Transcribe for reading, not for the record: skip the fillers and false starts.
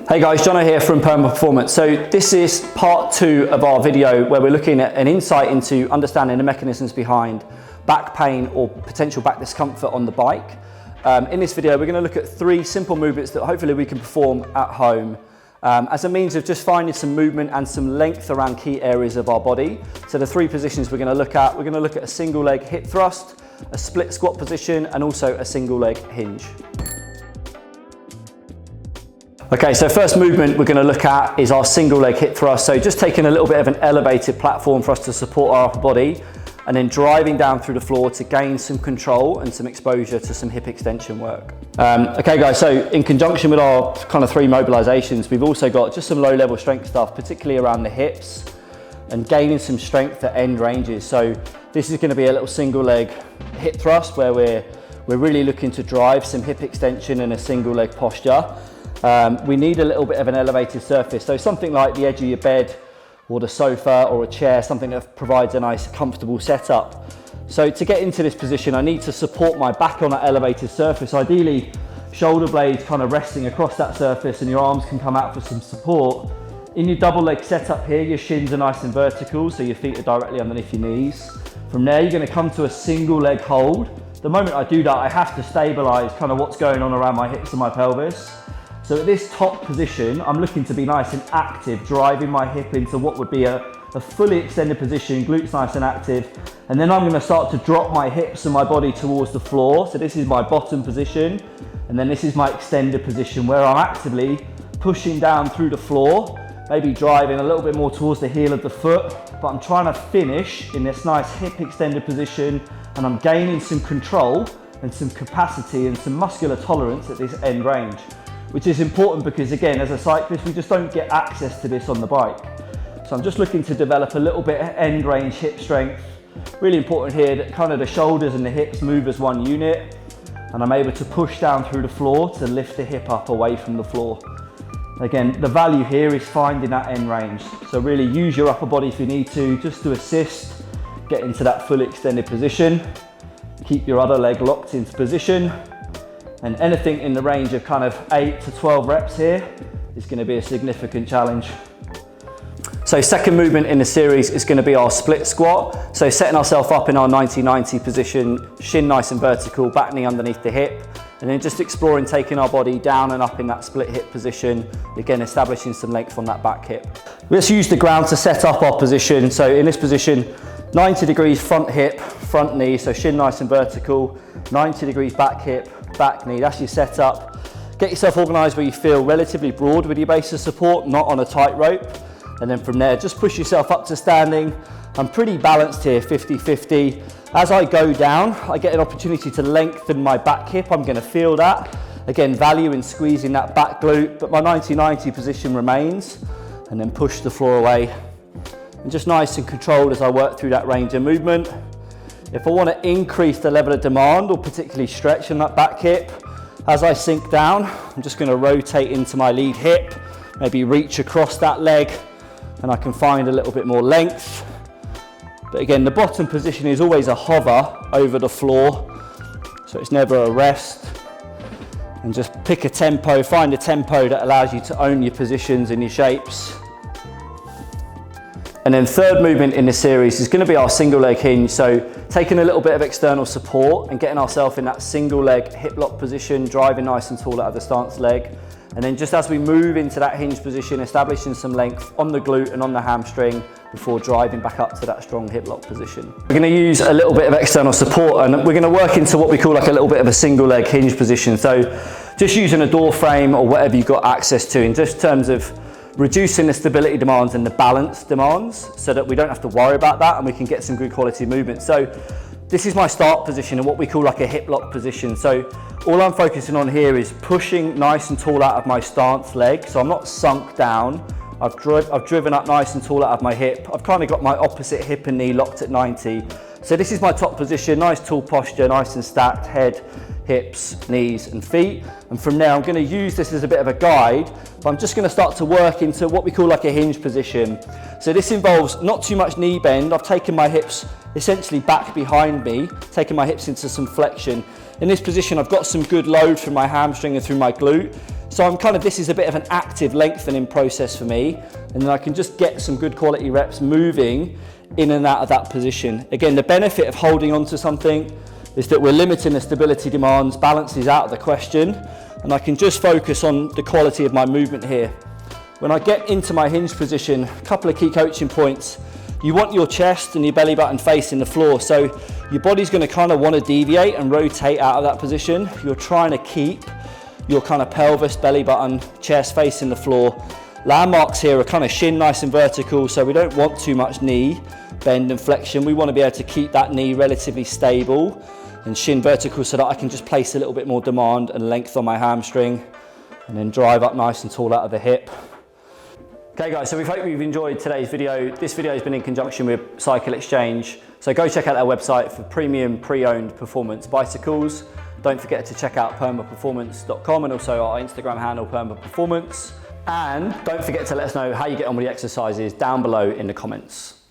Hey guys, Jono here from Perma Performance. So this is part 2 of our video where we're looking at an insight into understanding the mechanisms behind back pain or potential back discomfort on the bike. In this video, we're going to look at 3 simple movements that hopefully we can perform at home as a means of just finding some movement and some length around key areas of our body. So the 3 positions we're going to look at, a single leg hip thrust, a split squat position, and also a single leg hinge. Okay, so first movement we're going to look at is our single leg hip thrust. So just taking a little bit of an elevated platform for us to support our upper body and then driving down through the floor to gain some control and some exposure to some hip extension work. Okay guys, so in conjunction with our kind of 3 mobilizations, we've also got just some low level strength stuff, particularly around the hips and gaining some strength at end ranges. So this is going to be a little single leg hip thrust where we're really looking to drive some hip extension in a single leg posture. We need a little bit of an elevated surface, so something like the edge of your bed or the sofa or a chair, something that provides a nice comfortable setup. So to get into this position, I need to support my back on that elevated surface, ideally shoulder blades kind of resting across that surface and your arms can come out for some support. In your double leg setup here, your shins are nice and vertical, so your feet are directly underneath your knees. From there, you're going to come to a single leg hold. The moment I do that, I have to stabilize kind of what's going on around my hips and my pelvis. So at this top position, I'm looking to be nice and active, driving my hip into what would be a fully extended position, glutes nice and active. And then I'm going to start to drop my hips and my body towards the floor. So this is my bottom position. And then this is my extended position where I'm actively pushing down through the floor, maybe driving a little bit more towards the heel of the foot. But I'm trying to finish in this nice hip extended position and I'm gaining some control and some capacity and some muscular tolerance at this end range, which is important because again, as a cyclist, we just don't get access to this on the bike. So I'm just looking to develop a little bit of end range hip strength. Really important here that kind of the shoulders and the hips move as one unit, and I'm able to push down through the floor to lift the hip up away from the floor. Again, the value here is finding that end range. So really use your upper body if you need to, just to assist, get into that fully extended position. Keep your other leg locked into position. And anything in the range of kind of 8 to 12 reps here is going to be a significant challenge. So second movement in the series is going to be our split squat. So setting ourselves up in our 90-90 position, shin nice and vertical, back knee underneath the hip, and then just exploring taking our body down and up in that split hip position, again establishing some length on that back hip. Let's use the ground to set up our position. So in this position, 90 degrees front hip, front knee, so shin nice and vertical, 90 degrees back hip, back knee, that's your setup. Get yourself organised where you feel relatively broad with your base of support, not on a tight rope. And then from there, just push yourself up to standing. I'm pretty balanced here, 50-50. As I go down, I get an opportunity to lengthen my back hip. I'm going to feel that. Again, value in squeezing that back glute, but my 90-90 position remains. And then push the floor away. And just nice and controlled as I work through that range of movement. If I want to increase the level of demand or particularly stretch in that back hip, as I sink down, I'm just going to rotate into my lead hip, maybe reach across that leg, and I can find a little bit more length. But again, the bottom position is always a hover over the floor, so it's never a rest. And just pick a tempo, find a tempo that allows you to own your positions and your shapes. And then third movement in this series is going to be our single leg hinge. So taking a little bit of external support and getting ourselves in that single leg hip lock position, driving nice and tall out of the stance leg. And then just as we move into that hinge position, establishing some length on the glute and on the hamstring before driving back up to that strong hip lock position. We're going to use a little bit of external support and we're going to work into what we call like a little bit of a single leg hinge position. So just using a door frame or whatever you've got access to in just terms of reducing the stability demands and the balance demands so that we don't have to worry about that and we can get some good quality movement. So this is my start position and what we call like a hip lock position. So all I'm focusing on here is pushing nice and tall out of my stance leg. So I'm not sunk down. I've driven up nice and tall out of my hip. I've kind of got my opposite hip and knee locked at 90. So this is my top position, nice tall posture, nice and stacked, head hips, knees and feet. And from there, I'm going to use this as a bit of a guide, but I'm just going to start to work into what we call like a hinge position. So this involves not too much knee bend. I've taken my hips essentially back behind me, taking my hips into some flexion. In this position, I've got some good load through my hamstring and through my glute. So this is a bit of an active lengthening process for me. And then I can just get some good quality reps moving in and out of that position. Again, the benefit of holding on to something is that we're limiting the stability demands, balance is out of the question, and I can just focus on the quality of my movement here. When I get into my hinge position, a couple of key coaching points. You want your chest and your belly button facing the floor, so your body's going to kind of want to deviate and rotate out of that position. You're trying to keep your kind of pelvis, belly button, chest facing the floor. Landmarks here are kind of shin nice and vertical, so we don't want too much knee bend and flexion. We want to be able to keep that knee relatively stable and shin vertical so that I can just place a little bit more demand and length on my hamstring and then drive up nice and tall out of the hip. Okay guys, so we hope you've enjoyed today's video. This video has been in conjunction with Cycle Exchange. So go check out their website for premium pre-owned performance bicycles. Don't forget to check out permaperformance.com and also our Instagram handle permaperformance. And don't forget to let us know how you get on with the exercises down below in the comments.